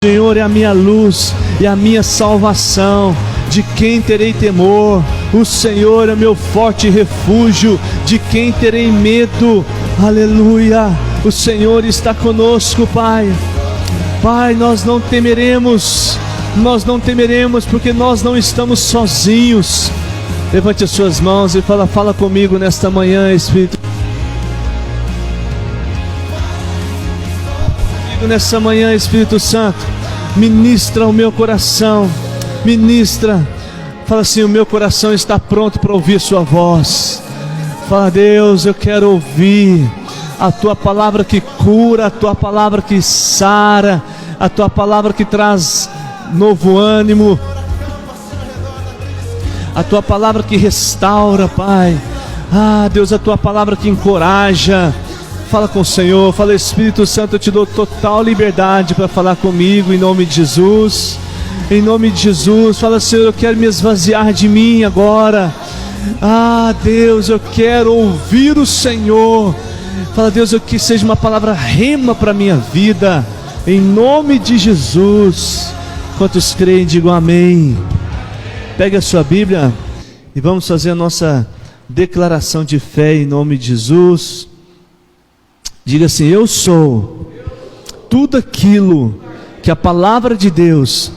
O Senhor é a minha luz e a minha salvação, de quem terei temor? O Senhor é meu forte refúgio, de quem terei medo? Aleluia! O Senhor está conosco, Pai. Pai, nós não temeremos, porque nós não estamos sozinhos. Levante as suas mãos e fala comigo nesta manhã, Espírito. Nessa manhã, Espírito Santo, ministra o meu coração, ministra, fala assim: o meu coração está pronto para ouvir sua voz. Fala: Deus, eu quero ouvir a tua palavra que cura, a tua palavra que sara, a tua palavra que traz novo ânimo, a tua palavra que restaura, Pai. Deus, a tua palavra que encoraja. Fala com o Senhor, fala: Espírito Santo, eu te dou total liberdade para falar comigo, em nome de Jesus. Em nome de Jesus, fala: Senhor, eu quero me esvaziar de mim agora. Deus, eu quero ouvir o Senhor. Fala: Deus, que seja uma palavra rema para a minha vida, em nome de Jesus. Quantos creem, digam amém. Pegue a sua Bíblia e vamos fazer a nossa declaração de fé em nome de Jesus. Diga assim: eu sou tudo aquilo que a palavra de Deus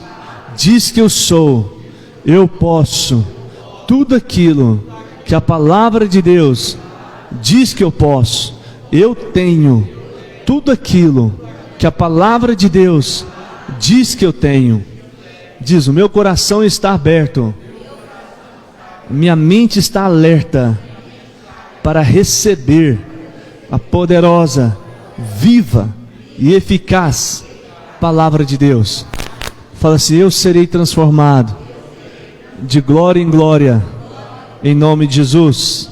diz que eu sou. Eu posso tudo aquilo que a palavra de Deus diz que eu posso. Eu tenho tudo aquilo que a palavra de Deus diz que eu tenho. Diz: o meu coração está aberto, minha mente está alerta para receber a poderosa, viva e eficaz palavra de Deus. Fala assim: eu serei transformado de glória em glória, em nome de Jesus.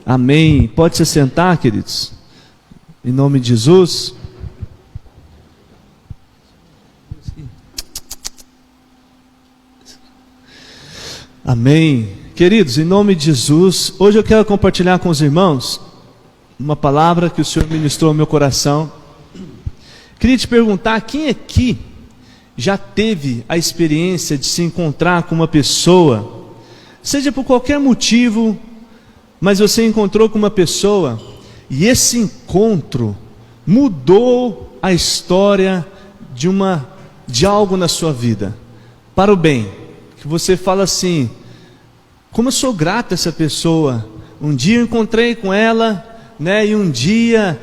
Amém. Pode se sentar, queridos, em nome de Jesus. Amém. Queridos, em nome de Jesus, hoje eu quero compartilhar com os irmãos uma palavra que o Senhor ministrou ao meu coração. Queria te perguntar: quem aqui já teve a experiência de se encontrar com uma pessoa, seja por qualquer motivo, mas você encontrou com uma pessoa e esse encontro mudou a história de algo na sua vida, para o bem? Que você fala assim: como eu sou grato a essa pessoa. Um dia eu encontrei com ela, e um dia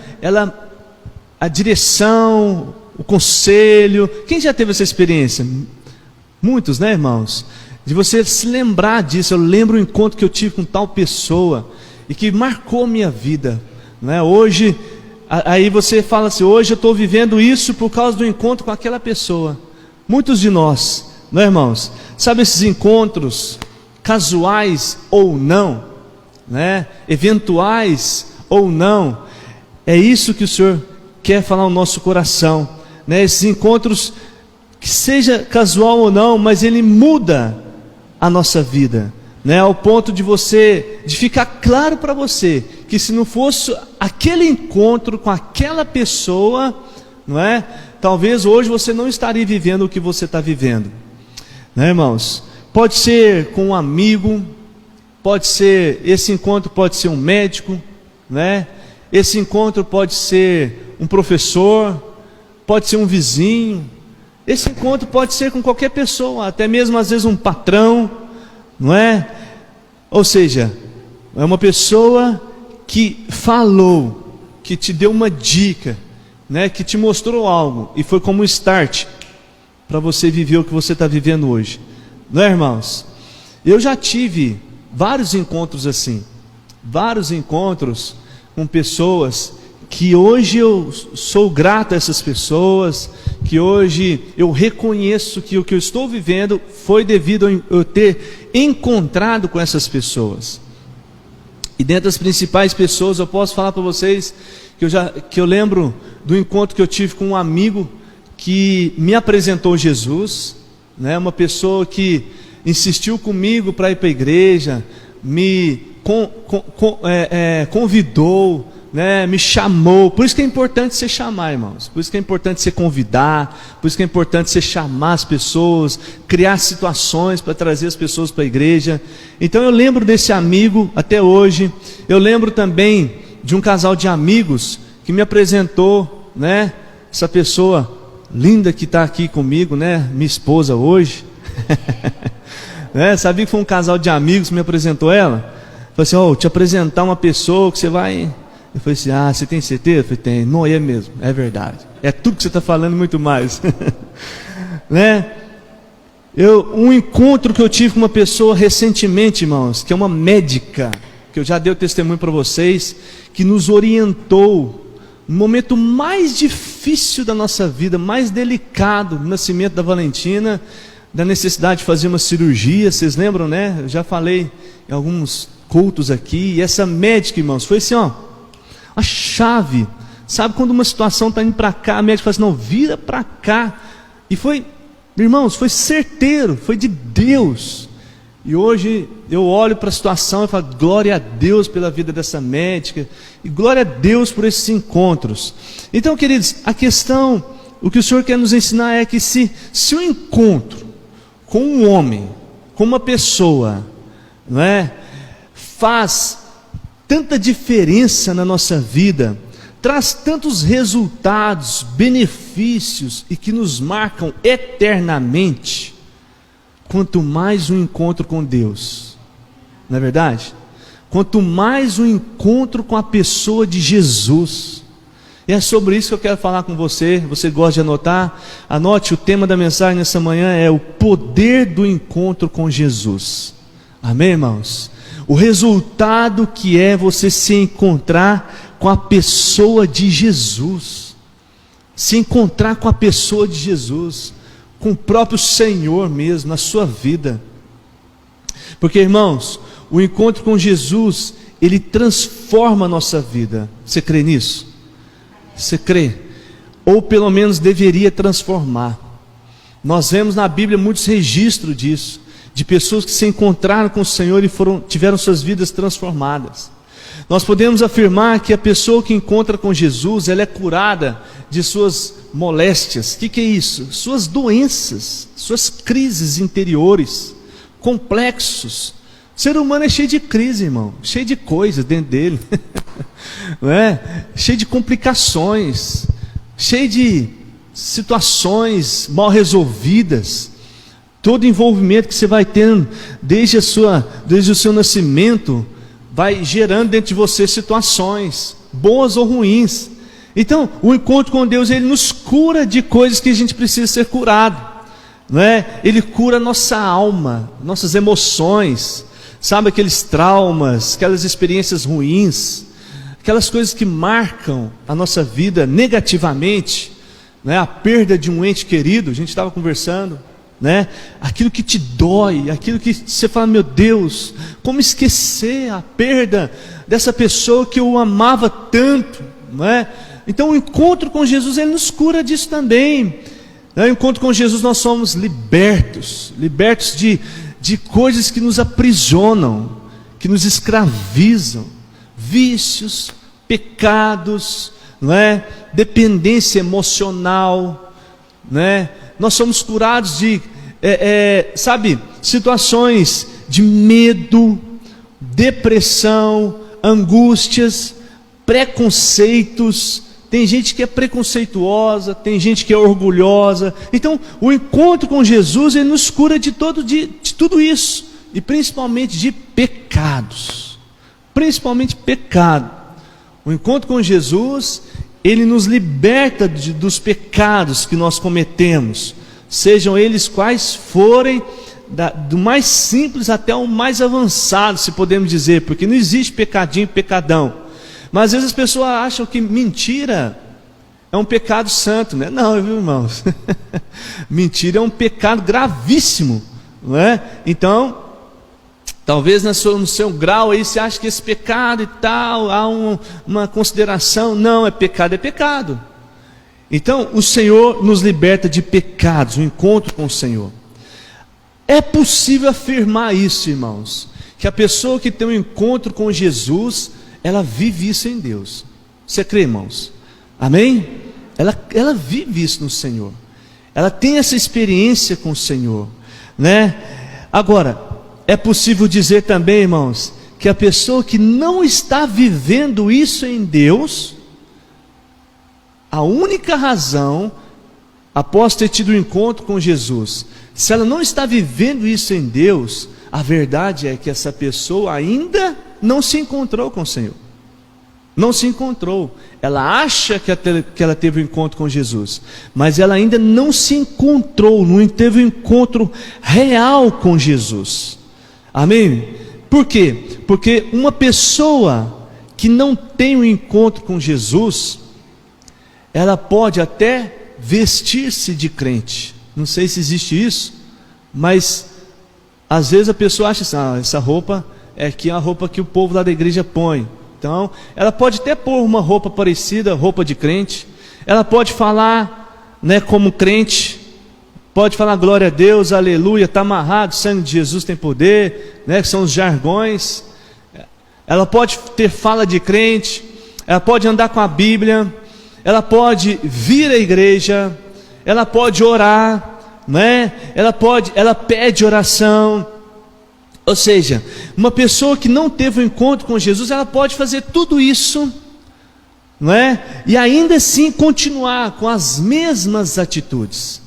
a direção, o conselho. Quem já teve essa experiência? Muitos, irmãos? De você se lembrar disso. Eu lembro o encontro que eu tive com tal pessoa e que marcou minha vida, Hoje, aí você fala assim: hoje eu estou vivendo isso por causa do encontro com aquela pessoa. Muitos de nós, irmãos? Sabe esses encontros casuais ou não, eventuais ou não, é isso que o Senhor quer falar no nosso coração, esses encontros, que seja casual ou não, mas ele muda a nossa vida, ao ponto de ficar claro para você, que se não fosse aquele encontro com aquela pessoa, talvez hoje você não estaria vivendo o que você está vivendo, irmãos? Pode ser com um amigo, esse encontro pode ser um médico, esse encontro pode ser um professor, pode ser um vizinho, esse encontro pode ser com qualquer pessoa, até mesmo às vezes um patrão, Ou seja, é uma pessoa que falou, que te deu uma dica, que te mostrou algo, e foi como um start para você viver o que você está vivendo hoje, irmãos? Eu já tive vários encontros assim, vários encontros com pessoas que hoje eu sou grato a essas pessoas, que hoje eu reconheço que o que eu estou vivendo foi devido a eu ter encontrado com essas pessoas. E dentre as principais pessoas, eu posso falar para vocês que eu lembro do encontro que eu tive com um amigo que me apresentou Jesus, uma pessoa que insistiu comigo para ir para a igreja, me convidou, né, me chamou. Por isso que é importante você chamar, irmãos. Por isso que é importante você convidar. Por isso que é importante você chamar as pessoas, criar situações para trazer as pessoas para a igreja. Então eu lembro desse amigo até hoje. Eu lembro também de um casal de amigos que me apresentou, né, essa pessoa linda que está aqui comigo, né, minha esposa hoje. Né, sabia que foi um casal de amigos que me apresentou ela? Falei assim: ó, te apresentar uma pessoa que você vai... Eu falei assim: ah, você tem certeza? Eu falei: tem. Não, é mesmo, é verdade. É tudo que você está falando, muito mais. Né? Um encontro que eu tive com uma pessoa recentemente, irmãos, que é uma médica, que eu já dei o testemunho para vocês, que nos orientou no momento mais difícil da nossa vida, mais delicado, no nascimento da Valentina, da necessidade de fazer uma cirurgia. Vocês lembram, né? Eu já falei em alguns cultos aqui. E essa médica, irmãos, foi assim, ó, a chave. Sabe quando uma situação está indo para cá, a médica fala assim: não, vira para cá. E foi, irmãos, foi certeiro, foi de Deus. E hoje eu olho para a situação e falo: glória a Deus pela vida dessa médica, e glória a Deus por esses encontros. Então, queridos, a questão, o que o Senhor quer nos ensinar é que se o encontro com um homem, com uma pessoa, não é, faz tanta diferença na nossa vida, traz tantos resultados, benefícios e que nos marcam eternamente, quanto mais um encontro com Deus, não é verdade? Quanto mais um encontro com a pessoa de Jesus. E é sobre isso que eu quero falar com você. Você gosta de anotar? Anote, o tema da mensagem nessa manhã é o poder do encontro com Jesus. Amém, irmãos? O resultado que é você se encontrar com a pessoa de Jesus. Se encontrar com a pessoa de Jesus, com o próprio Senhor mesmo, na sua vida. Porque, irmãos, o encontro com Jesus, ele transforma a nossa vida. Você crê nisso? Você crê? Ou pelo menos deveria transformar. Nós vemos na Bíblia muitos registros disso, de pessoas que se encontraram com o Senhor e tiveram suas vidas transformadas. Nós podemos afirmar que a pessoa que encontra com Jesus, ela é curada de suas moléstias. O que é isso? Suas doenças, suas crises interiores, complexos. O ser humano é cheio de crise, irmão, cheio de coisas dentro dele. Não é? Cheio de complicações, cheio de situações mal resolvidas. Todo envolvimento que você vai tendo desde o seu nascimento vai gerando dentro de você situações boas ou ruins. Então, o encontro com Deus, ele nos cura de coisas que a gente precisa ser curado, não é? Ele cura a nossa alma, nossas emoções, sabe, aqueles traumas, aquelas experiências ruins, aquelas coisas que marcam a nossa vida negativamente, né? A perda de um ente querido, a gente estava conversando, né? Aquilo que te dói, aquilo que você fala: meu Deus, como esquecer a perda dessa pessoa que eu amava tanto, não é? Então o encontro com Jesus, ele nos cura disso também. No encontro com Jesus nós somos libertos de coisas que nos aprisionam, que nos escravizam, vícios, pecados, não é? Dependência emocional, não é? Nós somos curados de, sabe, situações de medo, depressão, angústias, preconceitos. Tem gente que é preconceituosa, tem gente que é orgulhosa. Então, o encontro com Jesus, ele nos cura de tudo isso, e principalmente de pecados. Principalmente pecado. O encontro com Jesus, ele nos liberta dos pecados que nós cometemos, sejam eles quais forem, do mais simples até o mais avançado, se podemos dizer, porque não existe pecadinho, pecadão. Mas às vezes as pessoas acham que mentira é um pecado santo, né? Não, viu, irmãos? Mentira é um pecado gravíssimo, não é? Então, talvez no seu grau aí você acha que esse pecado e tal, há uma consideração. Não, é pecado. Então o Senhor nos liberta de pecados, o encontro com o Senhor. É possível afirmar isso, irmãos, que a pessoa que tem um encontro com Jesus, ela vive isso em Deus. Você crê, irmãos? Amém? Ela vive isso no Senhor. Ela tem essa experiência com o Senhor, né? Agora, é possível dizer também, irmãos, que a pessoa que não está vivendo isso em Deus, a única razão, após ter tido um encontro com Jesus, se ela não está vivendo isso em Deus, a verdade é que essa pessoa ainda não se encontrou com o Senhor. Não se encontrou. Ela acha que ela teve um encontro com Jesus, mas ela ainda não se encontrou, não teve um encontro real com Jesus. Amém? Por quê? Porque uma pessoa que não tem um encontro com Jesus, ela pode até vestir-se de crente. Não sei se existe isso, mas às vezes a pessoa acha assim, essa roupa é a roupa que o povo lá da igreja põe. Então, ela pode até pôr uma roupa parecida, roupa de crente. Ela pode falar, né, como crente. Pode falar glória a Deus, aleluia, está amarrado, o sangue de Jesus tem poder, né, que são os jargões. Ela pode ter fala de crente. Ela pode andar com a Bíblia. Ela pode vir à igreja. Ela pode orar, né? Ela pede oração. Ou seja, uma pessoa que não teve um encontro com Jesus, ela pode fazer tudo isso, não é? E ainda assim continuar com as mesmas atitudes,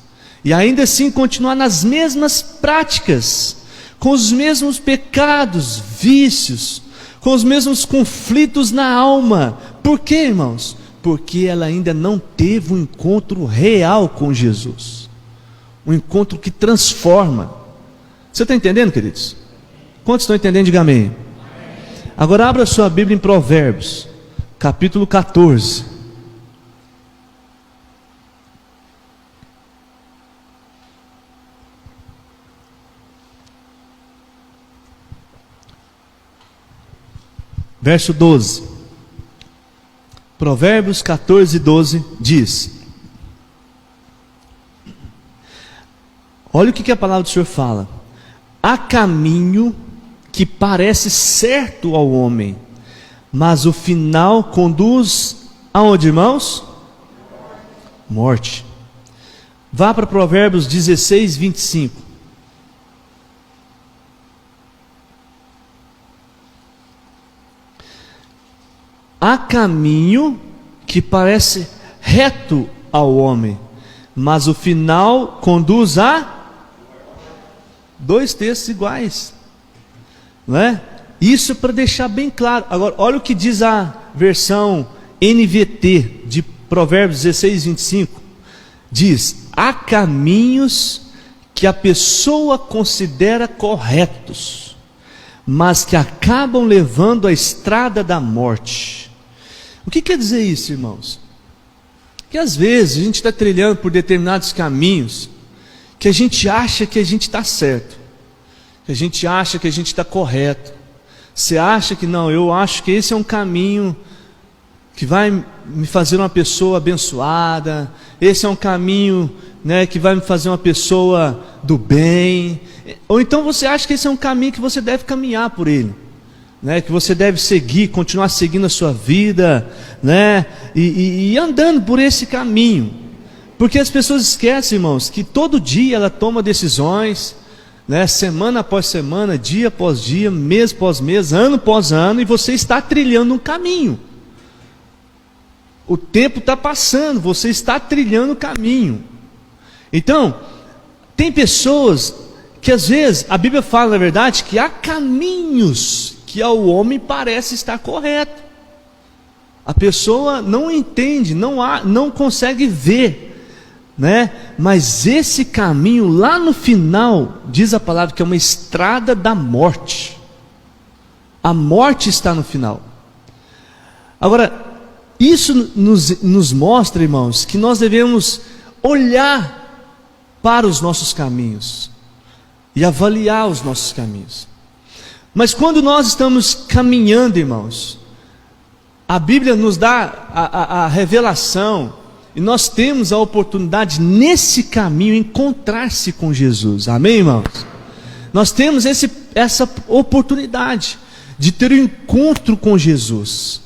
e ainda assim continuar nas mesmas práticas, com os mesmos pecados, vícios, com os mesmos conflitos na alma. Por quê, irmãos? Porque ela ainda não teve um encontro real com Jesus, um encontro que transforma. Você está entendendo, queridos? Quantos estão entendendo? Diga amém. Agora abra sua Bíblia em Provérbios, capítulo 14. Verso 12. Provérbios 14, 12 diz: olha o que a palavra do Senhor fala. Há caminho que parece certo ao homem, mas o final conduz aonde, irmãos? Morte. Vá para Provérbios 16, 25. Há caminho que parece reto ao homem, mas o final conduz a... Dois textos iguais, não é? Isso para deixar bem claro. Agora, olha o que diz a versão NVT de Provérbios 16, 25. Diz: há caminhos que a pessoa considera corretos, mas que acabam levando à estrada da morte. O que quer dizer isso, irmãos? Que às vezes a gente está trilhando por determinados caminhos que a gente acha que a gente está certo, que a gente acha que a gente está correto. Você acha que não, eu acho que esse é um caminho que vai me fazer uma pessoa abençoada, esse é um caminho, né, que vai me fazer uma pessoa do bem. Ou então você acha que esse é um caminho que você deve caminhar por ele, né, que você deve seguir, continuar seguindo a sua vida, né, e andando por esse caminho. Porque as pessoas esquecem, irmãos, que todo dia ela toma decisões, né, semana após semana, dia após dia, mês após mês, ano após ano, e você está trilhando um caminho. O tempo está passando, você está trilhando o caminho. Então, tem pessoas que às vezes, a Bíblia fala, na verdade, que há caminhos que ao homem parece estar correto. A pessoa não entende, não consegue ver, né? Mas esse caminho lá no final, diz a palavra que é uma estrada da morte. A morte está no final. Agora, isso nos mostra, irmãos, que nós devemos olhar para os nossos caminhos e avaliar os nossos caminhos. Mas quando nós estamos caminhando, irmãos, a Bíblia nos dá a revelação, e nós temos a oportunidade nesse caminho encontrar-se com Jesus. Amém, irmãos? Nós temos essa oportunidade de ter um encontro com Jesus.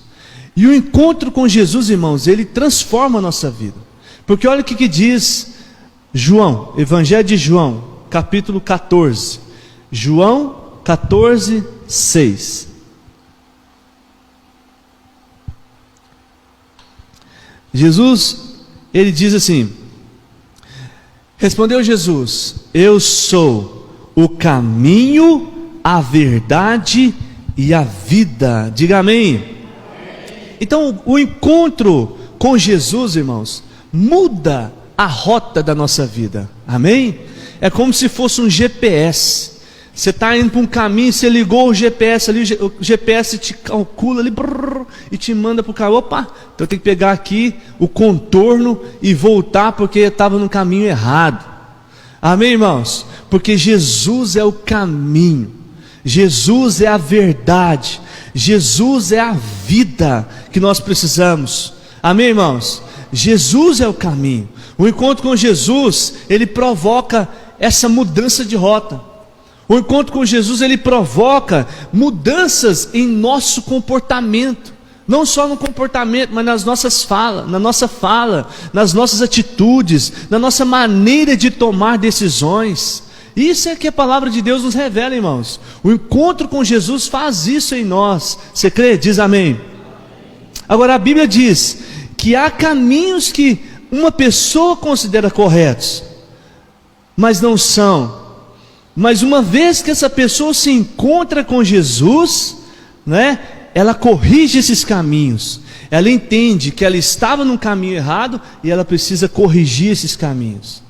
E o encontro com Jesus, irmãos, ele transforma a nossa vida. Porque olha o que diz João, Evangelho de João, capítulo 14. João 14, 6. Jesus, ele diz assim: respondeu Jesus: eu sou o caminho, a verdade e a vida. Diga amém. Então, o encontro com Jesus, irmãos, muda a rota da nossa vida. Amém? É como se fosse um GPS. Você está indo para um caminho, você ligou o GPS ali, o GPS te calcula ali, e te manda para o carro. Opa, então tem que pegar aqui o contorno e voltar porque estava no caminho errado. Amém, irmãos? Porque Jesus é o caminho, Jesus é a verdade, Jesus é a vida que nós precisamos. Amém, irmãos? Jesus é o caminho. O encontro com Jesus, ele provoca essa mudança de rota. O encontro com Jesus, ele provoca mudanças em nosso comportamento. Não só no comportamento, mas nas nossas falas, na nossa fala, nas nossas atitudes, na nossa maneira de tomar decisões. Isso é que a palavra de Deus nos revela, irmãos. O encontro com Jesus faz isso em nós. Você crê? Diz amém. Agora a Bíblia diz que há caminhos que uma pessoa considera corretos, mas não são. Mas uma vez que essa pessoa se encontra com Jesus, né, ela corrige esses caminhos. Ela entende que ela estava num caminho errado e ela precisa corrigir esses caminhos.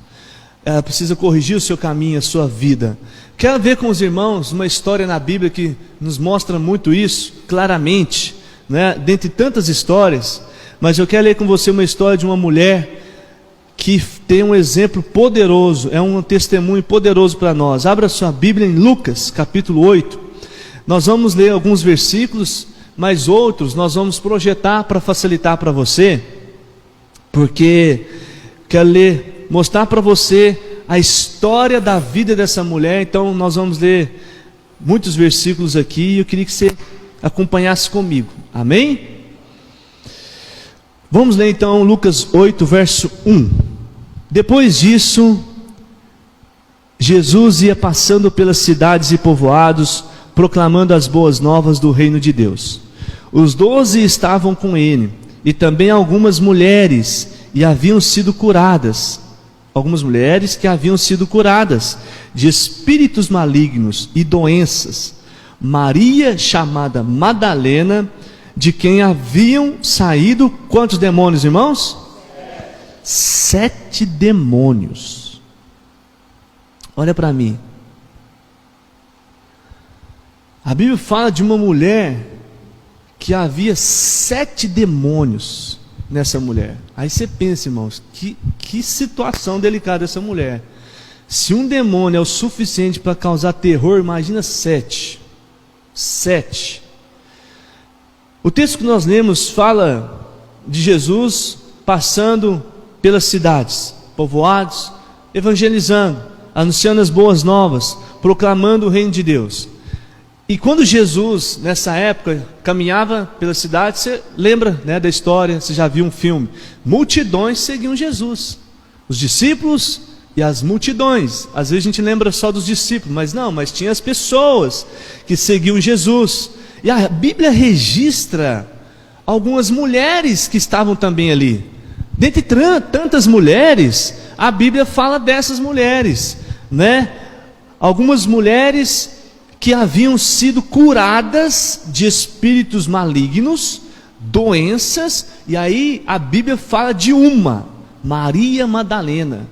Ela precisa corrigir o seu caminho, a sua vida. Quero ver com os irmãos uma história na Bíblia que nos mostra muito isso, claramente, né, dentre tantas histórias. Mas eu quero ler com você uma história de uma mulher que tem um exemplo poderoso, é um testemunho poderoso para nós. Abra sua Bíblia em Lucas, capítulo 8. Nós vamos ler alguns versículos, mas outros nós vamos projetar para facilitar para você, porque quero ler, mostrar para você a história da vida dessa mulher. Então nós vamos ler muitos versículos aqui e eu queria que você acompanhasse comigo. Amém? Vamos ler então Lucas 8, verso 1. Depois disso, Jesus ia passando pelas cidades e povoados, proclamando as boas novas do reino de Deus. Os 12 estavam com ele, e também algumas mulheres, e haviam sido curadas. Algumas mulheres que haviam sido curadas de espíritos malignos e doenças. Maria, chamada Madalena, de quem haviam saído quantos demônios, irmãos? 7 demônios. Olha para mim. A Bíblia fala de uma mulher que havia 7 demônios nessa mulher. Aí você pensa, irmãos, que situação delicada essa mulher. Se um demônio é o suficiente para causar terror, imagina 7. 7. O texto que nós lemos fala de Jesus passando pelas cidades, povoados, evangelizando, anunciando as boas novas, proclamando o reino de Deus. E quando Jesus, nessa época, caminhava pela cidade, você lembra, né, da história, você já viu um filme, multidões seguiam Jesus, os discípulos e as multidões. Às vezes a gente lembra só dos discípulos, mas tinha as pessoas que seguiam Jesus. E a Bíblia registra algumas mulheres que estavam também ali. Dentre tantas mulheres, a Bíblia fala dessas mulheres, né? Algumas mulheres que haviam sido curadas de espíritos malignos, doenças, e aí a Bíblia fala de uma, Maria Madalena.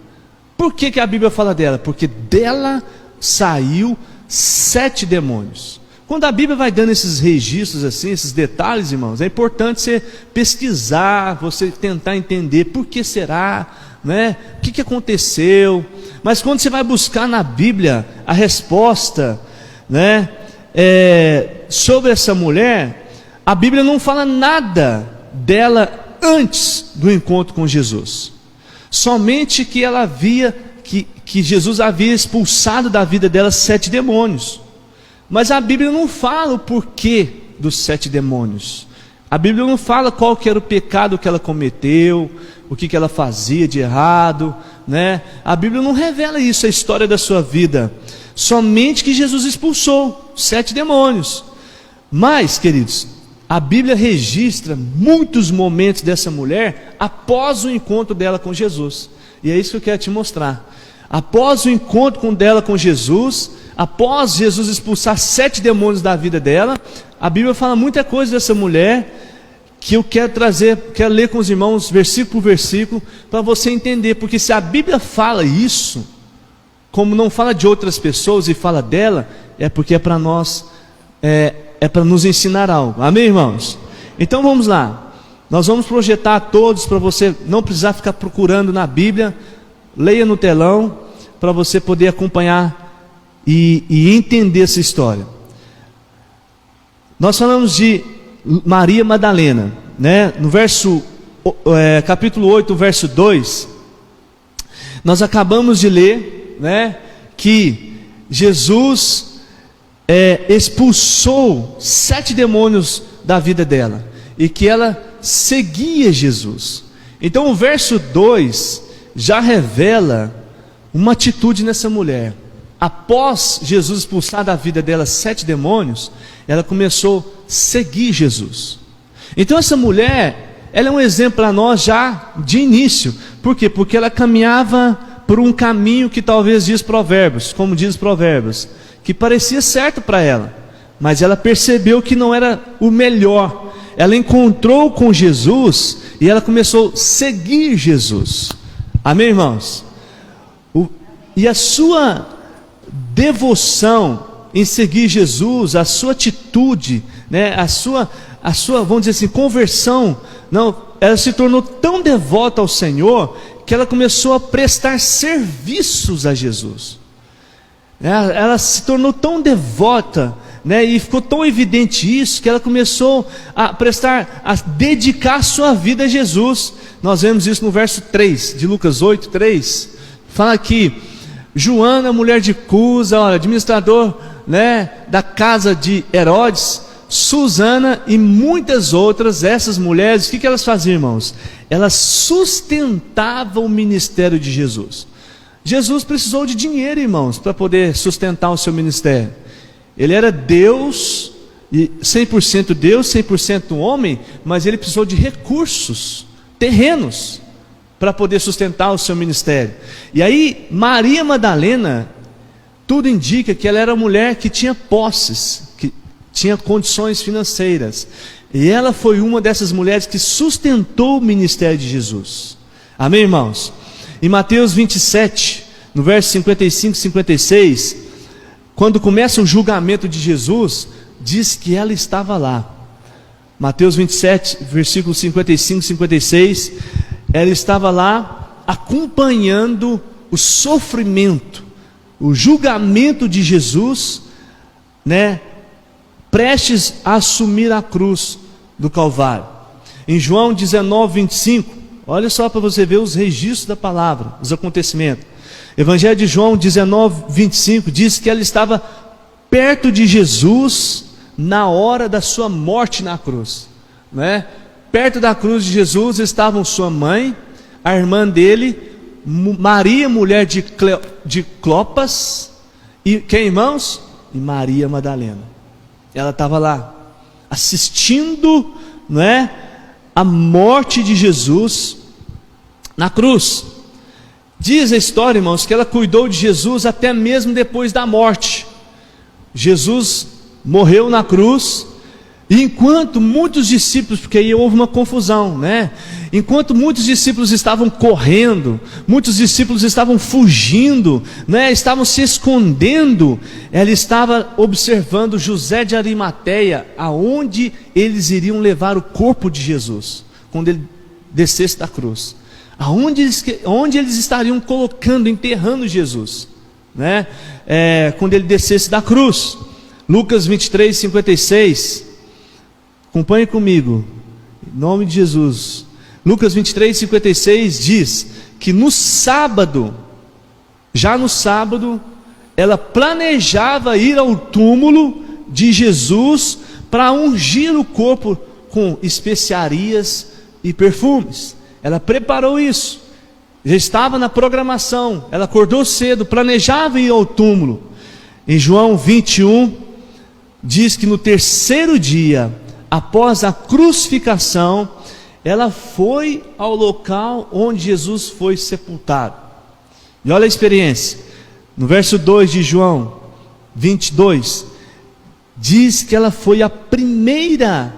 Por que a Bíblia fala dela? Porque dela saiu 7 demônios. Quando a Bíblia vai dando esses registros assim, esses detalhes, irmãos, é importante você pesquisar, você tentar entender por que será, né? O que aconteceu. Mas quando você vai buscar na Bíblia a resposta, né, sobre essa mulher, a Bíblia não fala nada dela antes do encontro com Jesus. Somente que ela havia, que Jesus havia expulsado da vida dela 7 demônios. Mas a Bíblia não fala o porquê dos 7 demônios. A Bíblia não fala qual que era o pecado que ela cometeu, o que ela fazia de errado, né? A Bíblia não revela isso, a história da sua vida. Somente que Jesus expulsou 7 demônios. Mas, queridos, a Bíblia registra muitos momentos dessa mulher após o encontro dela com Jesus. E é isso que eu quero te mostrar. Após o encontro dela com Jesus, após Jesus expulsar 7 demônios da vida dela, a Bíblia fala muita coisa dessa mulher, que eu quero trazer, quero ler com os irmãos, versículo por versículo, para você entender. Porque se a Bíblia fala isso, como não fala de outras pessoas e fala dela, é porque é para nós, é para nos ensinar algo. Amém, irmãos? Então vamos lá. Nós vamos projetar todos, para você não precisar ficar procurando na Bíblia. Leia no telão, para você poder acompanhar e entender essa história. Nós falamos de Maria Madalena, né? No capítulo 8, verso 2, nós acabamos de ler, né, que Jesus expulsou 7 demônios da vida dela, e que ela seguia Jesus. Então o verso 2 já revela uma atitude nessa mulher. Após Jesus expulsar da vida dela 7 demônios, ela começou a seguir Jesus. Então essa mulher, ela é um exemplo para nós já de início. Por quê? Porque ela caminhava por um caminho que talvez diz Provérbios, como diz Provérbios, que parecia certo para ela, mas ela percebeu que não era o melhor. Ela encontrou com Jesus e ela começou a seguir Jesus. Amém, irmãos? E a sua devoção em seguir Jesus, a sua atitude, né, a sua, vamos dizer assim, conversão, não, ela se tornou tão devota ao Senhor, que ela começou a prestar serviços a Jesus. Ela se tornou tão devota, né, e ficou tão evidente isso, que ela começou a dedicar a sua vida a Jesus. Nós vemos isso no verso 3 de Lucas 8, 3, fala aqui: Joana, mulher de Cusa, administrador, né, da casa de Herodes, Susana e muitas outras, essas mulheres, o que elas faziam, irmãos? Elas sustentavam o ministério de Jesus. Jesus precisou de dinheiro, irmãos, para poder sustentar o seu ministério. Ele era Deus, 100% Deus, 100% homem, mas ele precisou de recursos terrenos para poder sustentar o seu ministério. E aí Maria Madalena, tudo indica que ela era uma mulher que tinha posses, que tinha condições financeiras, e ela foi uma dessas mulheres que sustentou o ministério de Jesus. Amém, irmãos? Em Mateus 27, no verso 55 e 56, quando começa o julgamento de Jesus, diz que ela estava lá. Mateus 27, versículos 55 e 56, ela estava lá acompanhando o sofrimento, o julgamento de Jesus, né, prestes a assumir a cruz do Calvário. Em João 19, 25, olha só para você ver os registros da palavra, os acontecimentos. Evangelho de João 19, 25 diz que ela estava perto de Jesus na hora da sua morte na cruz, né? Perto da cruz de Jesus estavam sua mãe, a irmã dele, Maria, mulher de Clopas, e quem, irmãos? E Maria Madalena. Ela estava lá assistindo, não é, a morte de Jesus na cruz. Diz a história, irmãos, que ela cuidou de Jesus até mesmo depois da morte. Jesus morreu na cruz, e enquanto muitos discípulos, porque aí houve uma confusão, né? Enquanto muitos discípulos estavam correndo, muitos discípulos estavam fugindo, né? Estavam se escondendo, ela estava observando José de Arimateia, aonde eles iriam levar o corpo de Jesus, quando ele descesse da cruz. Onde eles estariam colocando, enterrando Jesus, né? Quando ele descesse da cruz. Lucas 23, 56, acompanhe comigo, em nome de Jesus. Lucas 23, 56 diz que no sábado, já no sábado, ela planejava ir ao túmulo de Jesus para ungir o corpo com especiarias e perfumes. Ela preparou isso, já estava na programação. Ela acordou cedo, planejava ir ao túmulo. Em João 21 diz que no terceiro dia após a crucificação, ela foi ao local onde Jesus foi sepultado. E olha a experiência, no verso 2 de João 22, diz que ela foi a primeira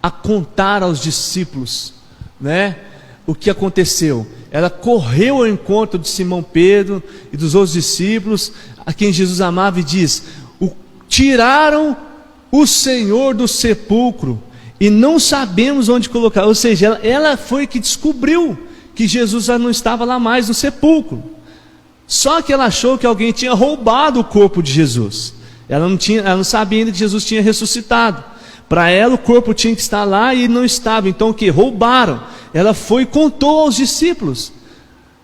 a contar aos discípulos, né, o que aconteceu. Ela correu ao encontro de Simão Pedro e dos outros discípulos, a quem Jesus amava, e diz: tiraram o Senhor do sepulcro e não sabemos onde colocar. Ou seja, ela foi que descobriu que Jesus já não estava lá mais no sepulcro. Só que ela achou que alguém tinha roubado o corpo de Jesus. Ela não sabia ainda que Jesus tinha ressuscitado. Para ela o corpo tinha que estar lá e não estava. Então o que? Roubaram. Ela foi e contou aos discípulos.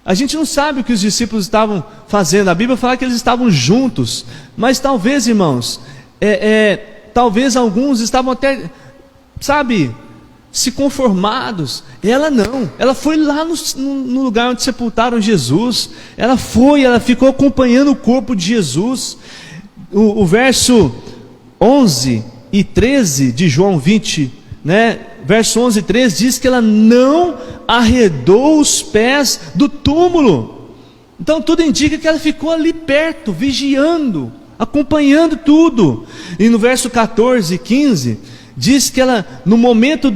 A gente não sabe o que os discípulos estavam fazendo. A Bíblia fala que eles estavam juntos. Mas talvez, irmãos, talvez alguns estavam até, se conformados. Ela não, ela foi lá no lugar onde sepultaram Jesus. Ela ficou acompanhando o corpo de Jesus. O verso 11 e 13 de João 20, né? Verso 11 e 13 diz que ela não arredou os pés do túmulo. Então tudo indica que ela ficou ali perto, vigiando, acompanhando tudo. E no verso 14 e 15 diz que ela, no momento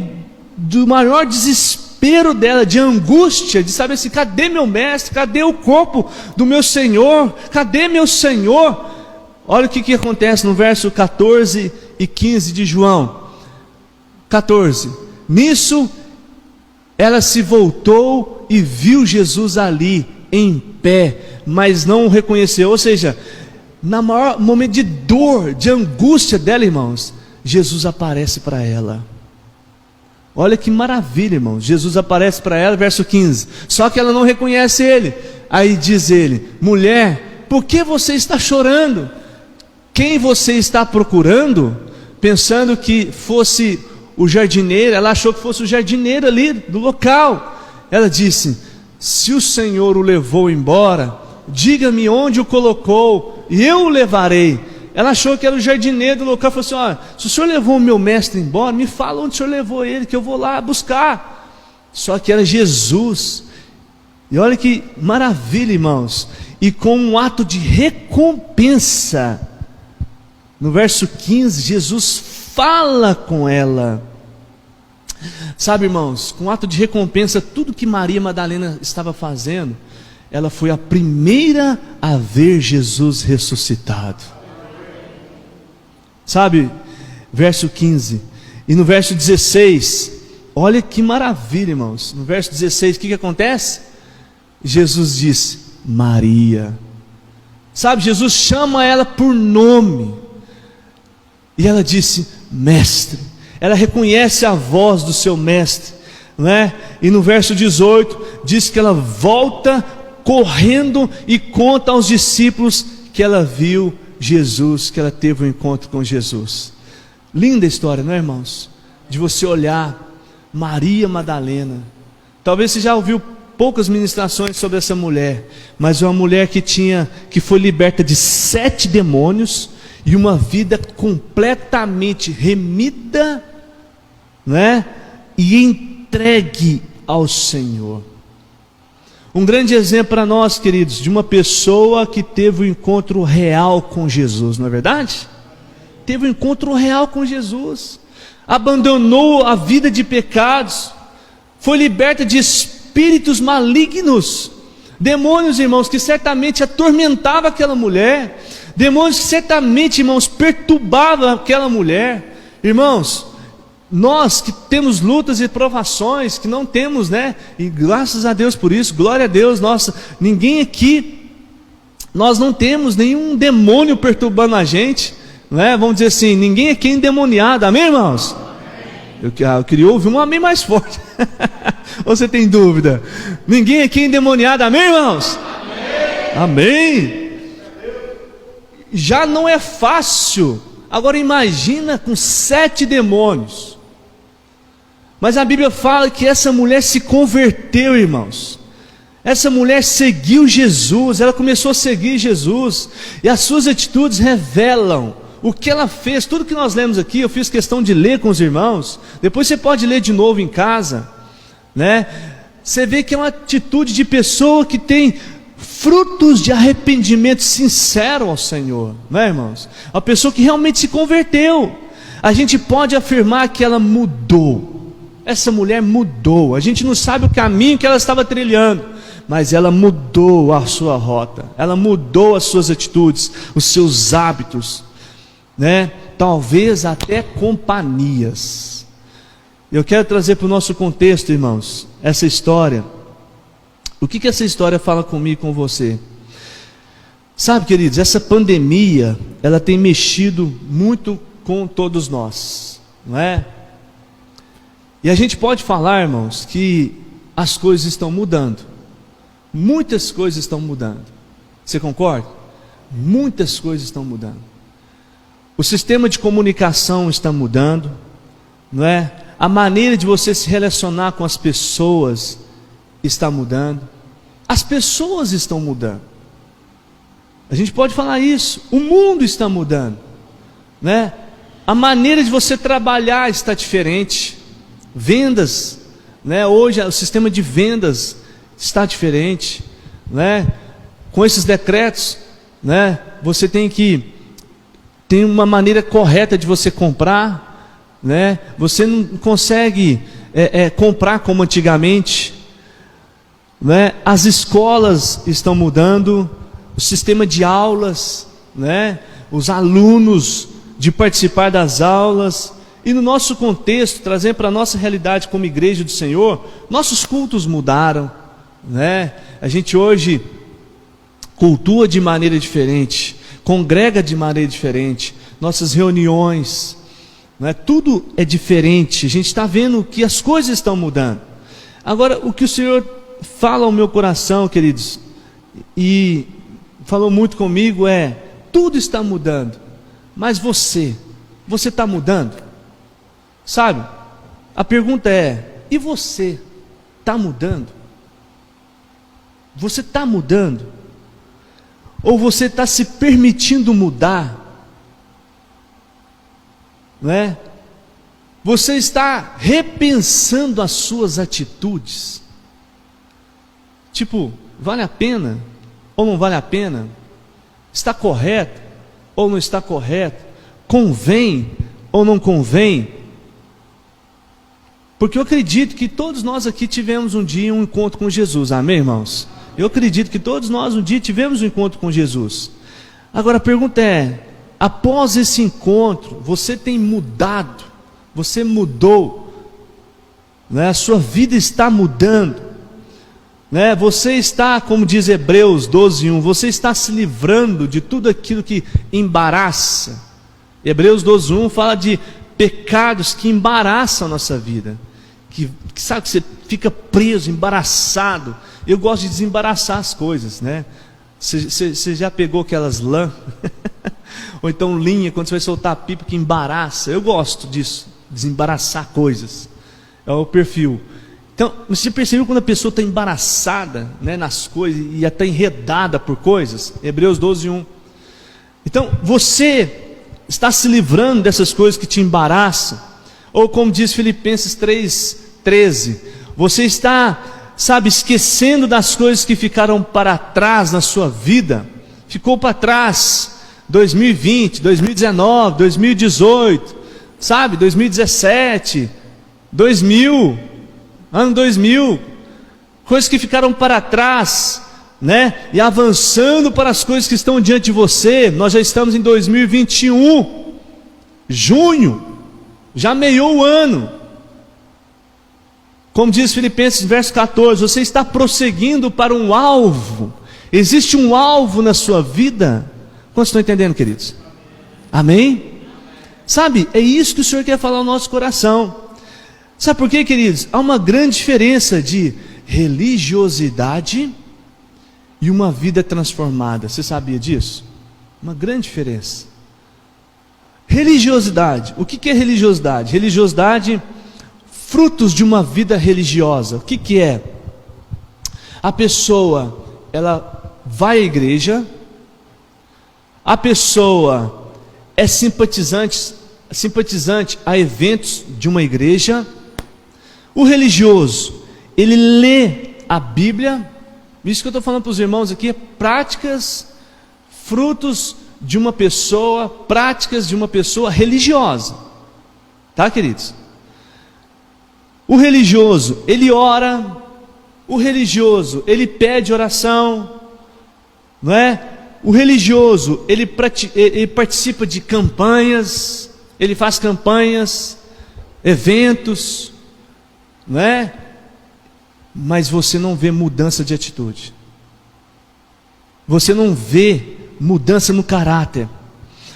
do maior desespero dela, de angústia, de saber assim: cadê meu mestre? Cadê o corpo do meu Senhor? Cadê meu Senhor? Olha o que acontece no verso 14 e 15 de João 14. Nisso ela se voltou e viu Jesus ali em pé, mas não o reconheceu. Ou seja, no maior momento de dor, de angústia dela, irmãos, Jesus aparece para ela. Olha que maravilha, irmãos. Jesus aparece para ela, verso 15. Só que ela não reconhece ele. Aí diz ele: mulher, por que você está chorando? Quem você está procurando? Pensando que fosse o jardineiro, ela achou que fosse o jardineiro ali do local. Ela disse: se o Senhor o levou embora, diga-me onde o colocou e eu o levarei. Ela achou que era o jardineiro do local. Falou assim: olha, se o senhor levou o meu mestre embora, me fala onde o senhor levou ele, que eu vou lá buscar. Só que era Jesus. E olha que maravilha, irmãos. E com um ato de recompensa, no verso 15, Jesus fala com ela. Sabe, irmãos, com um ato de recompensa, tudo que Maria Madalena estava fazendo, ela foi a primeira a ver Jesus ressuscitado. Sabe, verso 15. E no verso 16, olha que maravilha, irmãos. No verso 16, o que acontece? Jesus disse: Maria. Sabe, Jesus chama ela por nome. E ela disse: mestre. Ela reconhece a voz do seu mestre, né? E no verso 18 diz que ela volta correndo e conta aos discípulos que ela viu Jesus, que ela teve um encontro com Jesus. Linda história, não é, irmãos? De você olhar Maria Madalena. Talvez você já ouviu poucas ministrações sobre essa mulher, mas é uma mulher que foi liberta de 7 demônios e uma vida completamente remida, né? E entregue ao Senhor. Um grande exemplo para nós, queridos, de uma pessoa que teve um encontro real com Jesus, não é verdade? Teve um encontro real com Jesus, abandonou a vida de pecados, foi liberta de espíritos malignos, demônios, irmãos, que certamente atormentavam aquela mulher, demônios que certamente, irmãos, perturbavam aquela mulher. Irmãos, nós que temos lutas e provações, que não temos, né? E graças a Deus por isso, glória a Deus, ninguém aqui, nós não temos nenhum demônio perturbando a gente, né? Vamos dizer assim, ninguém aqui é endemoniado, amém, irmãos? Eu queria ouvir um amém mais forte. Ou você tem dúvida? Ninguém aqui é endemoniado, amém, irmãos? Amém. Já não é fácil. Agora imagina com 7 demônios. Mas a Bíblia fala que essa mulher se converteu, irmãos. Essa mulher seguiu Jesus, ela começou a seguir Jesus, e as suas atitudes revelam o que ela fez. Tudo que nós lemos aqui, eu fiz questão de ler com os irmãos, depois você pode ler de novo em casa, né? Você vê que é uma atitude de pessoa que tem frutos de arrependimento sincero ao Senhor, né, irmãos? A pessoa que realmente se converteu. A gente pode afirmar que ela mudou. Essa mulher mudou. A gente não sabe o caminho que ela estava trilhando, mas ela mudou a sua rota, ela mudou as suas atitudes, os seus hábitos, né? Talvez até companhias. Eu quero trazer para o nosso contexto, irmãos, essa história. O que essa história fala comigo e com você? Sabe, queridos, essa pandemia, ela tem mexido muito com todos nós, não é? E a gente pode falar, irmãos, que as coisas estão mudando. Muitas coisas estão mudando. Você concorda? Muitas coisas estão mudando. O sistema de comunicação está mudando, não é? A maneira de você se relacionar com as pessoas está mudando. As pessoas estão mudando. A gente pode falar isso. O mundo está mudando, né? A maneira de você trabalhar está diferente. Vendas, né? Hoje o sistema de vendas está diferente, né? Com esses decretos, né? Você tem uma maneira correta de você comprar, né? Você não consegue comprar como antigamente, né? As escolas estão mudando, o sistema de aulas, né? Os alunos de participar das aulas. E no nosso contexto, trazendo para a nossa realidade como igreja do Senhor, nossos cultos mudaram, né? A gente hoje cultua de maneira diferente, congrega de maneira diferente, nossas reuniões, né? Tudo é diferente. A gente está vendo que as coisas estão mudando. Agora, o que o Senhor fala ao meu coração, queridos, e falou muito comigo, tudo está mudando, mas você está mudando? Sabe, a pergunta e você está mudando? Você está mudando? Ou você está se permitindo mudar? Não é? Você está repensando as suas atitudes? Tipo, vale a pena ou não vale a pena? Está correto ou não está correto? Convém ou não convém? Porque eu acredito que todos nós aqui tivemos um dia um encontro com Jesus, amém, irmãos? Eu acredito que todos nós um dia tivemos um encontro com Jesus. Agora a pergunta após esse encontro, você tem mudado? Você mudou, né? A sua vida está mudando, né? Você está, como diz Hebreus 12:1, você está se livrando de tudo aquilo que embaraça. Hebreus 12:1 fala de pecados que embaraçam a nossa vida, que sabe, que você fica preso, embaraçado. Eu gosto de desembaraçar as coisas, né? Você já pegou aquelas lã? Ou então linha, quando você vai soltar a pipa que embaraça? Eu gosto disso, desembaraçar coisas. É o perfil. Então, você percebeu quando a pessoa está embaraçada, né, nas coisas e até enredada por coisas? Hebreus 12:1. Então, você está se livrando dessas coisas que te embaraçam? Ou como diz Filipenses 3:13, você está, sabe, esquecendo das coisas que ficaram para trás na sua vida? Ficou para trás 2020, 2019, 2018, sabe, 2017, 2000, ano 2000, coisas que ficaram para trás, né? E avançando para as coisas que estão diante de você. Nós já estamos em 2021, junho, já meiou o ano. Como diz Filipenses verso 14, você está prosseguindo para um alvo. Existe um alvo na sua vida. Quantos estão entendendo, queridos? Amém? Sabe, é isso que o Senhor quer falar no nosso coração. Sabe por quê, queridos? Há uma grande diferença de religiosidade e uma vida transformada. Você sabia disso? Uma grande diferença. Religiosidade. O que é religiosidade? Religiosidade frutos de uma vida religiosa. O que que é? A pessoa, ela vai à igreja, a pessoa é simpatizante a eventos de uma igreja. O religioso, ele lê a Bíblia. Isso que eu estou falando para os irmãos aqui é práticas, frutos de uma pessoa, práticas de uma pessoa religiosa, tá, queridos? O religioso, ele ora, o religioso, ele pede oração, não é? O religioso, ele participa de campanhas, ele faz campanhas, eventos, não é? Mas você não vê mudança de atitude, você não vê mudança no caráter,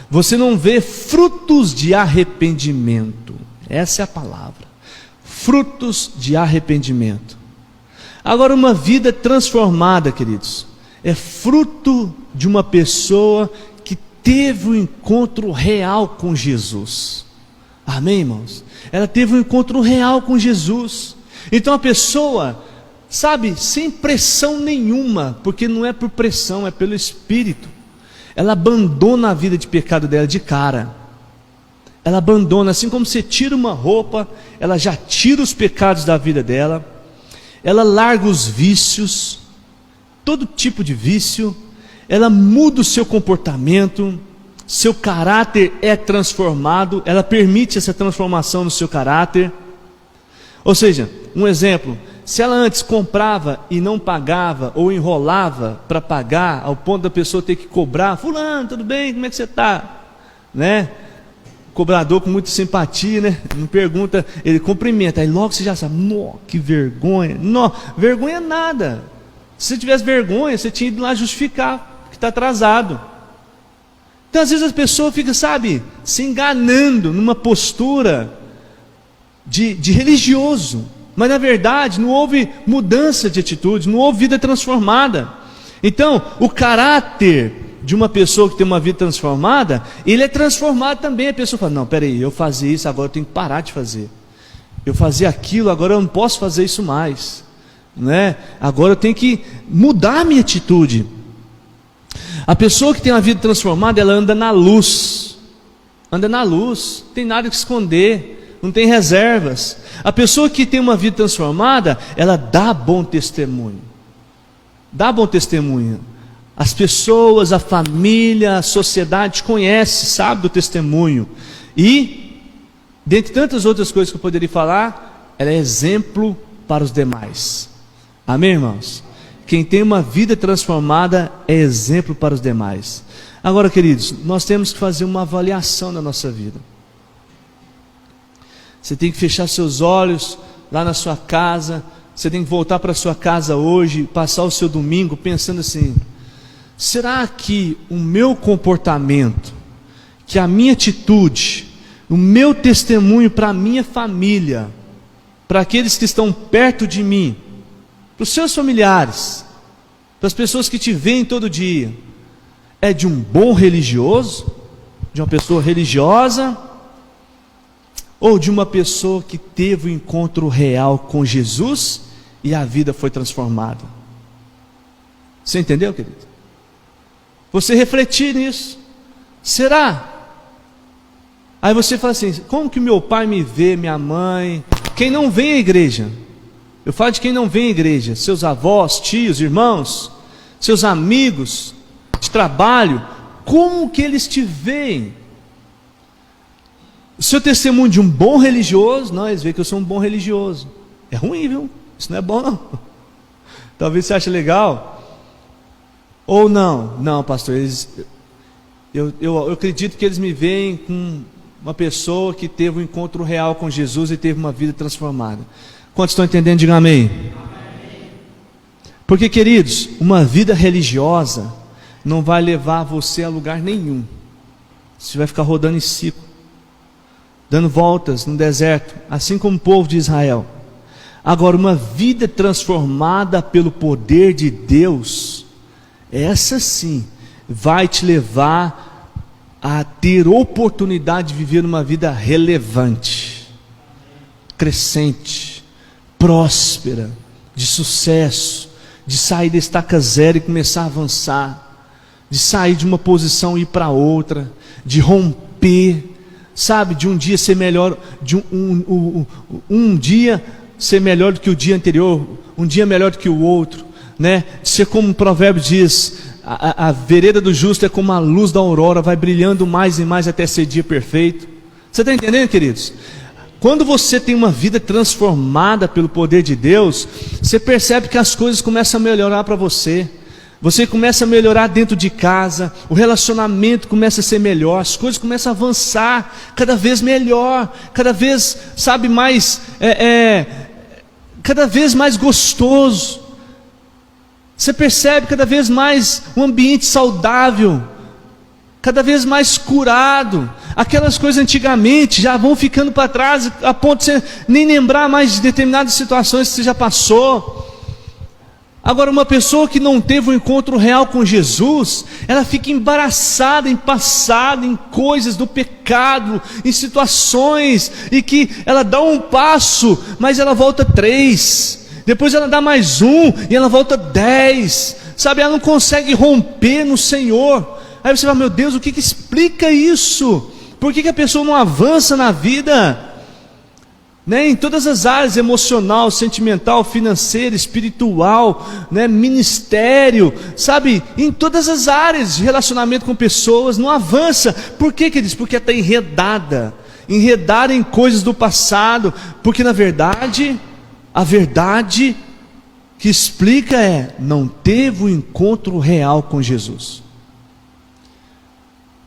você não vê frutos de arrependimento. Essa é a palavra, frutos de arrependimento. Agora, uma vida transformada, queridos, é fruto de uma pessoa que teve um encontro real com Jesus. Amém, irmãos? Ela teve um encontro real com Jesus. Então a pessoa, sabe, sem pressão nenhuma, porque não é por pressão, é pelo Espírito, ela abandona a vida de pecado dela de cara. Ela abandona, assim como você tira uma roupa, ela já tira os pecados da vida dela, ela larga os vícios, todo tipo de vício, ela muda o seu comportamento, seu caráter é transformado, ela permite essa transformação no seu caráter. Ou seja, um exemplo, se ela antes comprava e não pagava, ou enrolava para pagar, ao ponto da pessoa ter que cobrar, fulano, tudo bem, como é que você está? Né? Cobrador com muita simpatia, né? Não pergunta, ele cumprimenta, aí logo você já sabe, que vergonha, vergonha nada. Se você tivesse vergonha, você tinha ido lá justificar que está atrasado. Então às vezes a pessoa fica, sabe, se enganando numa postura de religioso, mas na verdade não houve mudança de atitude, não houve vida transformada. Então o caráter de uma pessoa que tem uma vida transformada, ele é transformado também. A pessoa fala, não, peraí, eu fazia isso, agora eu tenho que parar de fazer. Eu fazia aquilo, agora eu não posso fazer isso mais, né? Agora eu tenho que mudar a minha atitude. A pessoa que tem uma vida transformada, ela anda na luz, não tem nada que esconder, não tem reservas. A pessoa que tem uma vida transformada, ela dá bom testemunho, as pessoas, a família, a sociedade conhece, sabe do testemunho, e dentre tantas outras coisas que eu poderia falar, ela é exemplo para os demais. Amém, irmãos? Quem tem uma vida transformada é exemplo para os demais. Agora, queridos, nós temos que fazer uma avaliação da nossa vida. Você tem que fechar seus olhos lá na sua casa, você tem que voltar para a sua casa hoje, passar o seu domingo pensando assim, será que o meu comportamento, que a minha atitude, o meu testemunho para a minha família, para aqueles que estão perto de mim, para os seus familiares, para as pessoas que te veem todo dia, é de um bom religioso, de uma pessoa religiosa, ou de uma pessoa que teve um encontro real com Jesus e a vida foi transformada? Você entendeu, querido? Você refletir nisso, será? Aí você fala assim, como que meu pai me vê, minha mãe, quem não vem à igreja? Eu falo de quem não vem à igreja, seus avós, tios, irmãos, seus amigos de trabalho, como que eles te veem? O seu testemunho de um bom religioso, não, eles veem que eu sou um bom religioso. É ruim, viu? Isso não é bom, não. Talvez você ache legal. Ou não, pastor, eu acredito que eles me veem com uma pessoa que teve um encontro real com Jesus e teve uma vida transformada. Quantos estão entendendo? Diga amém. Porque, queridos, uma vida religiosa não vai levar você a lugar nenhum. Você vai ficar rodando em ciclo, dando voltas no deserto, assim como o povo de Israel. Agora, uma vida transformada pelo poder de Deus, essa sim vai te levar a ter oportunidade de viver uma vida relevante. crescente, próspera, de sucesso, de sair da estaca zero e começar a avançar, de sair de uma posição e ir para outra, de romper, sabe, de um dia ser melhor, de um dia ser melhor do que o dia anterior, um dia melhor do que o outro, né? De ser como o provérbio diz, a vereda do justo é como a luz da aurora, vai brilhando mais e mais até ser dia perfeito. Você está entendendo, queridos? Quando você tem uma vida transformada pelo poder de Deus, você percebe que as coisas começam a melhorar para você. Você começa a melhorar dentro de casa, o relacionamento começa a ser melhor, as coisas começam a avançar cada vez melhor, cada vez, sabe, mais, cada vez mais gostoso. Você percebe cada vez mais um ambiente saudável, cada vez mais curado. Aquelas coisas antigamente já vão ficando para trás, a ponto de você nem lembrar mais de determinadas situações que você já passou. Agora, uma pessoa que não teve um encontro real com Jesus, ela fica embaraçada, empassada em coisas do pecado, em situações, e que ela dá um passo, mas ela volta 3, depois ela dá mais 1, e ela volta 10, sabe, ela não consegue romper no Senhor. Aí você fala, meu Deus, o que explica isso? Por que a pessoa não avança na vida? Né, em todas as áreas, emocional, sentimental, financeira, espiritual, né, ministério, sabe, em todas as áreas de relacionamento com pessoas, não avança. Por que diz? Porque está enredada em coisas do passado, porque na verdade, a verdade que explica não teve o encontro real com Jesus,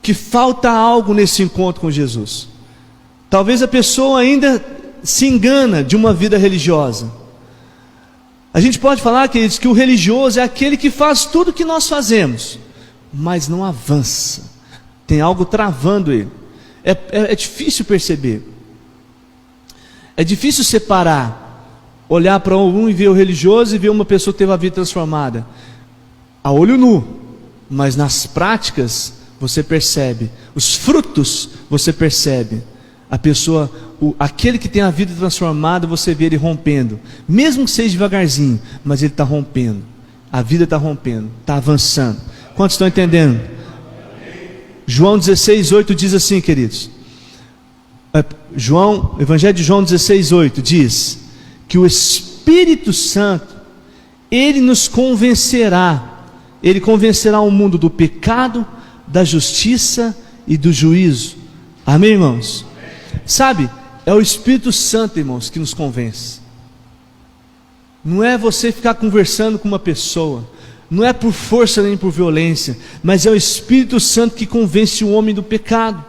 que falta algo nesse encontro com Jesus. Talvez a pessoa ainda se engana de uma vida religiosa. A gente pode falar, queridos, que o religioso é aquele que faz tudo o que nós fazemos, mas não avança, tem algo travando ele. É difícil perceber, é difícil separar, olhar para um e ver o religioso e ver uma pessoa que teve a vida transformada a olho nu, mas nas práticas você percebe, os frutos você percebe. A pessoa, aquele que tem a vida transformada, você vê ele rompendo, mesmo que seja devagarzinho, mas ele está rompendo, a vida está rompendo, está avançando. Quantos estão entendendo? João 16:8 diz assim, queridos, Evangelho de João 16:8 diz que o Espírito Santo, ele nos convencerá, ele convencerá o mundo do pecado, da justiça e do juízo. Amém, irmãos? Sabe, é o Espírito Santo, irmãos, que nos convence. Não é você ficar conversando com uma pessoa, não é por força nem por violência, mas é o Espírito Santo que convence o homem do pecado.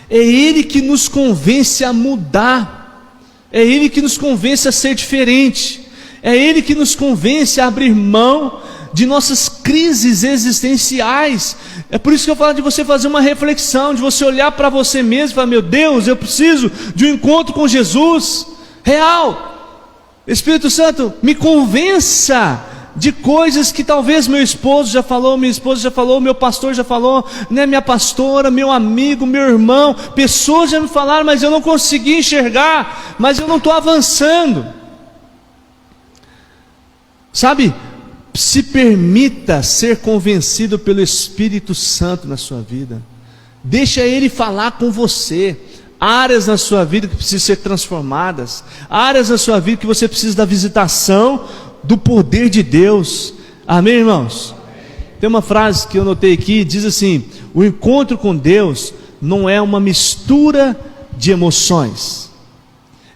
É Ele que nos convence a mudar, é Ele que nos convence a ser diferente, é Ele que nos convence a abrir mão de nossas crises existenciais. É por isso que eu falo de você fazer uma reflexão, de você olhar para você mesmo e falar, meu Deus, eu preciso de um encontro com Jesus real. Espírito Santo, me convença de coisas que talvez meu esposo já falou, minha esposa já falou, meu pastor já falou, né, minha pastora, meu amigo, meu irmão, pessoas já me falaram, mas eu não consegui enxergar, mas eu não estou avançando. Sabe, se permita ser convencido pelo Espírito Santo na sua vida. Deixa Ele falar com você. Áreas na sua vida que precisam ser transformadas, áreas na sua vida que você precisa da visitação do poder de Deus. Amém, irmãos? Tem uma frase que eu notei aqui, diz assim: o encontro com Deus não é uma mistura de emoções.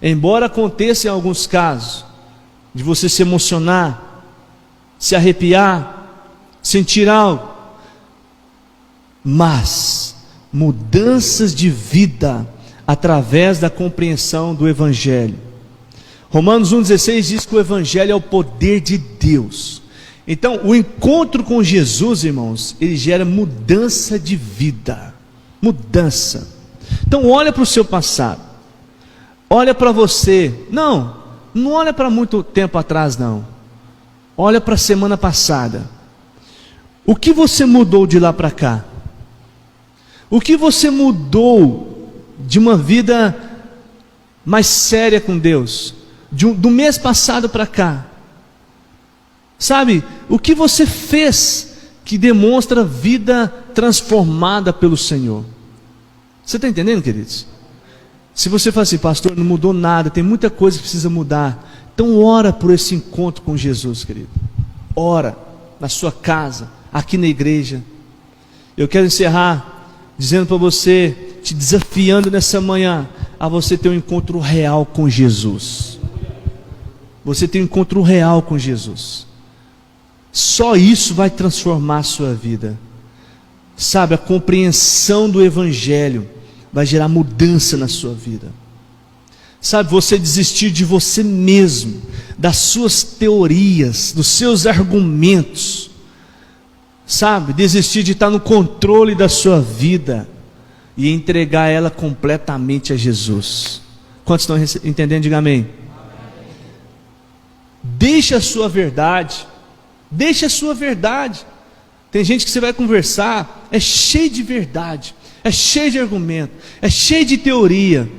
Embora aconteça em alguns casos de você se emocionar, se arrepiar, sentir algo, mas mudanças de vida através da compreensão do Evangelho. Romanos 1,16 diz que o Evangelho é o poder de Deus. Então, o encontro com Jesus, irmãos, ele gera mudança de vida, mudança. Então, olha para o seu passado, olha para você, não olha para muito tempo atrás, não. Olha para a semana passada. O que você mudou de lá para cá? O que você mudou de uma vida mais séria com Deus, do mês passado para cá? Sabe, o que você fez que demonstra vida transformada pelo Senhor? Você está entendendo, queridos? Se você fala assim, pastor, não mudou nada, tem muita coisa que precisa mudar, então ora por esse encontro com Jesus, querido. Ora na sua casa, aqui na igreja. Eu quero encerrar dizendo para você, te desafiando nessa manhã, a você ter um encontro real com Jesus. Você tem um encontro real com Jesus. Só isso vai transformar a sua vida. Sabe, a compreensão do Evangelho vai gerar mudança na sua vida. Sabe, você desistir de você mesmo, das suas teorias, dos seus argumentos. Sabe, desistir de estar no controle da sua vida e entregar ela completamente a Jesus. Quantos estão entendendo? Diga amém. Deixa a sua verdade. Deixa a sua verdade. Tem gente que você vai conversar, é cheio de verdade, é cheio de argumento, é cheio de teoria.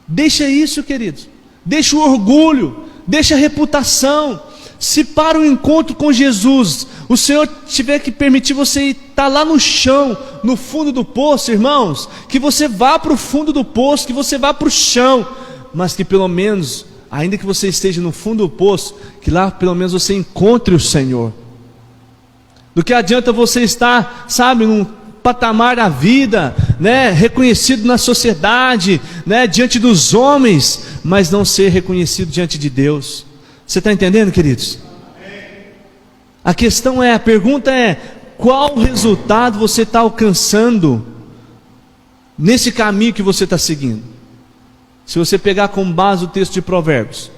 Deixa isso, queridos. Deixa o orgulho, deixa a reputação. Se para o encontro com Jesus, o Senhor tiver que permitir você estar lá no chão, no fundo do poço, irmãos, que você vá para o fundo do poço, que você vá para o chão, mas que pelo menos, ainda que você esteja no fundo do poço, que lá pelo menos você encontre o Senhor. Do que adianta você estar, sabe, num patamar da vida, né, reconhecido na sociedade, né, diante dos homens, mas não ser reconhecido diante de Deus. Você está entendendo, queridos? A questão é, a pergunta é, qual resultado você está alcançando nesse caminho que você está seguindo? Se você pegar como base o texto de Provérbios,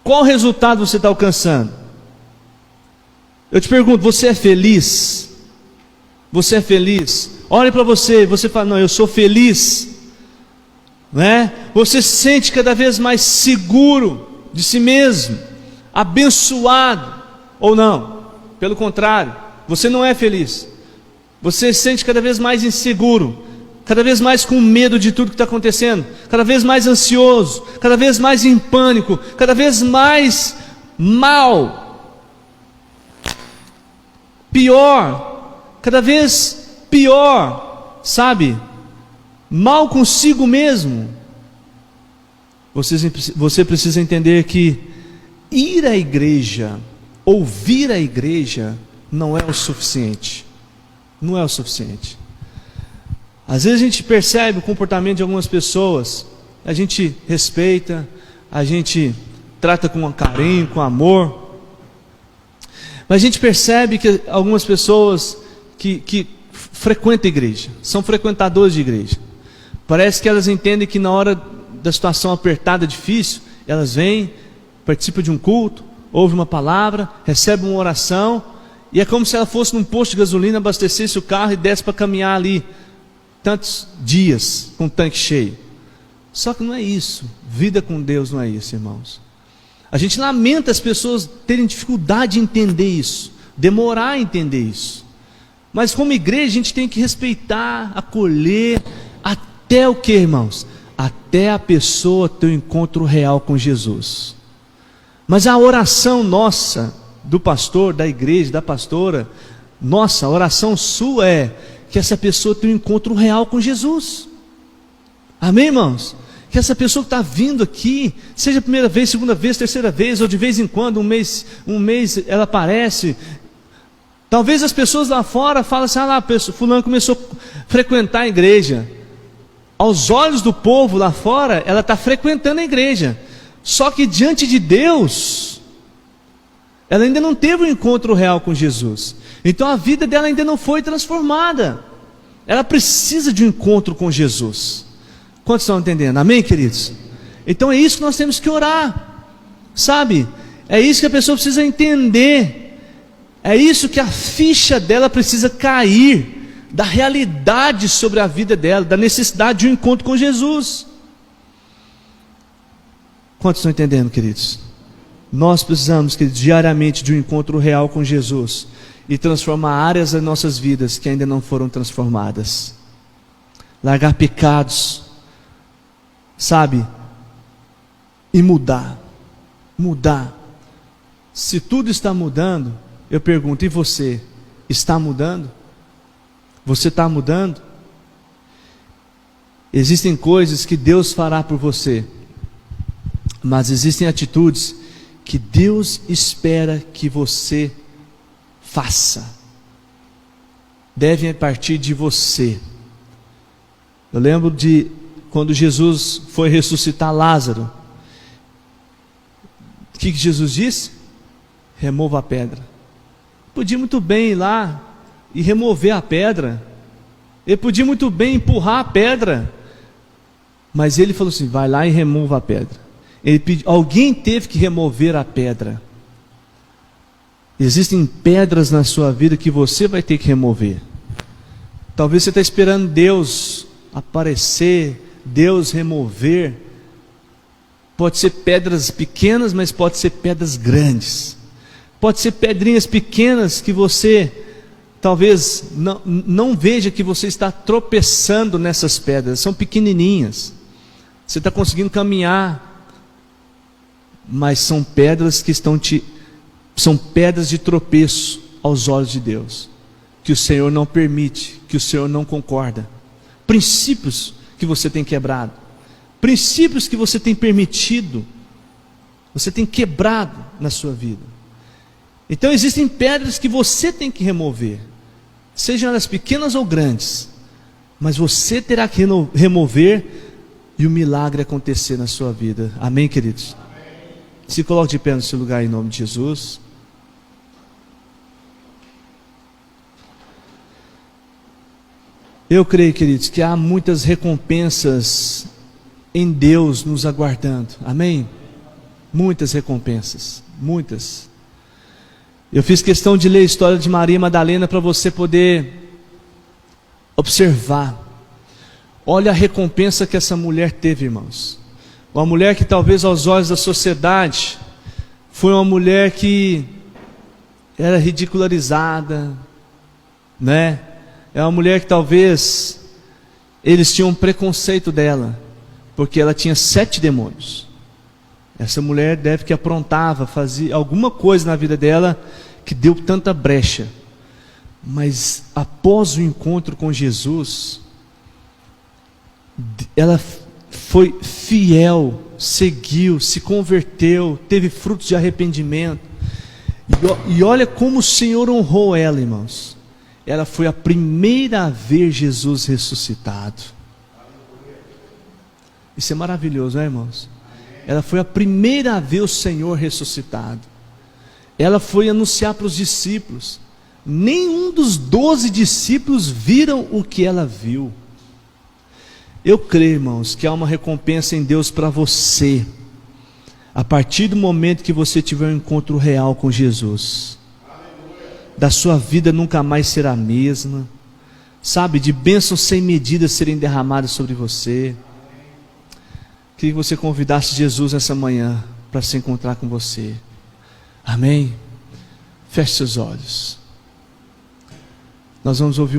qual resultado você está alcançando? Eu te pergunto, você é feliz? Você é feliz? Olhe para você, você fala, não, eu sou feliz, né? Você se sente cada vez mais seguro de si mesmo, abençoado, ou não? Pelo contrário, você não é feliz, você se sente cada vez mais inseguro, cada vez mais com medo de tudo que está acontecendo, cada vez mais ansioso, cada vez mais em pânico, cada vez mais mal, pior, cada vez pior, sabe? Mal consigo mesmo. Você precisa entender que ir à igreja, ouvir a igreja, não é o suficiente. Não é o suficiente. Às vezes a gente percebe o comportamento de algumas pessoas, a gente respeita, a gente trata com carinho, com amor, mas a gente percebe que algumas pessoas que frequentam a igreja, são frequentadores de igreja, parece que elas entendem que na hora da situação apertada, difícil, elas vêm, participam de um culto, ouvem uma palavra, recebem uma oração, e é como se ela fosse num posto de gasolina, abastecesse o carro e desse para caminhar ali tantos dias com o tanque cheio. Só que não é isso. Vida com Deus não é isso, irmãos. A gente lamenta as pessoas terem dificuldade de entender isso, demorar a entender isso. Mas como igreja a gente tem que respeitar, acolher, até o que, irmãos? Até a pessoa ter um encontro real com Jesus. Mas a oração nossa, do pastor, da igreja, da pastora, nossa, a oração sua é que essa pessoa tenha um encontro real com Jesus. Amém, irmãos? Que essa pessoa que está vindo aqui, seja a primeira vez, segunda vez, terceira vez, ou de vez em quando, um mês ela aparece. Talvez as pessoas lá fora falem assim, fulano começou a frequentar a igreja. Aos olhos do povo lá fora, ela está frequentando a igreja. Só que diante de Deus, ela ainda não teve um encontro real com Jesus. Então a vida dela ainda não foi transformada. Ela precisa de um encontro com Jesus. Quantos estão entendendo? Amém, queridos? Então é isso que nós temos que orar, sabe? É isso que a pessoa precisa entender. É isso que a ficha dela precisa cair, da realidade sobre a vida dela, da necessidade de um encontro com Jesus. Quantos estão entendendo, queridos? Nós precisamos, queridos, diariamente de um encontro real com Jesus e transformar áreas das nossas vidas que ainda não foram transformadas. Largar pecados, sabe, e mudar. Mudar. Se tudo está mudando, eu pergunto, e você? Está mudando? Você está mudando? Existem coisas que Deus fará por você, mas existem atitudes que Deus espera que você faça. Devem partir de você. Eu lembro de quando Jesus foi ressuscitar Lázaro. O que Jesus disse? Remova a pedra. Podia muito bem ir lá e remover a pedra. Ele podia muito bem empurrar a pedra. Mas ele falou assim, vai lá e remova a pedra. Alguém teve que remover a pedra. Existem pedras na sua vida que você vai ter que remover. Talvez você está esperando Deus aparecer, Deus remover. Pode ser pedras pequenas, mas pode ser pedras grandes. Pode ser pedrinhas pequenas que você talvez não veja que você está tropeçando nessas pedras. São pequenininhas. Você está conseguindo caminhar, mas são pedras que são pedras de tropeço aos olhos de Deus, que o Senhor não permite, que o Senhor não concorda. Princípios que você tem quebrado, princípios que você tem permitido, você tem quebrado na sua vida. Então existem pedras que você tem que remover, sejam elas pequenas ou grandes, mas você terá que remover e o milagre acontecer na sua vida. Amém, queridos? Amém. Se coloque de pé no seu lugar em nome de Jesus. Eu creio, queridos, que há muitas recompensas em Deus nos aguardando. Amém? Muitas recompensas, muitas. Eu fiz questão de ler a história de Maria Madalena para você poder observar. Olha a recompensa que essa mulher teve, irmãos. Uma mulher que talvez aos olhos da sociedade foi uma mulher que era ridicularizada, né? É uma mulher que talvez eles tinham um preconceito dela, porque ela tinha 7 demônios. Essa mulher deve que aprontava, fazia alguma coisa na vida dela que deu tanta brecha. Mas após o encontro com Jesus, ela foi fiel, seguiu, se converteu, teve frutos de arrependimento. E olha como o Senhor honrou ela, irmãos. Ela foi a primeira a ver Jesus ressuscitado. Isso é maravilhoso, né, irmãos? Ela foi a primeira a ver o Senhor ressuscitado. Ela foi anunciar para os discípulos. Nenhum dos 12 discípulos viram o que ela viu. Eu creio, irmãos, que há uma recompensa em Deus para você, a partir do momento que você tiver um encontro real com Jesus. Da sua vida nunca mais será a mesma, sabe, de bênçãos sem medida serem derramadas sobre você. Queria que você convidasse Jesus essa manhã para se encontrar com você. Amém? Feche seus olhos. Nós vamos ouvir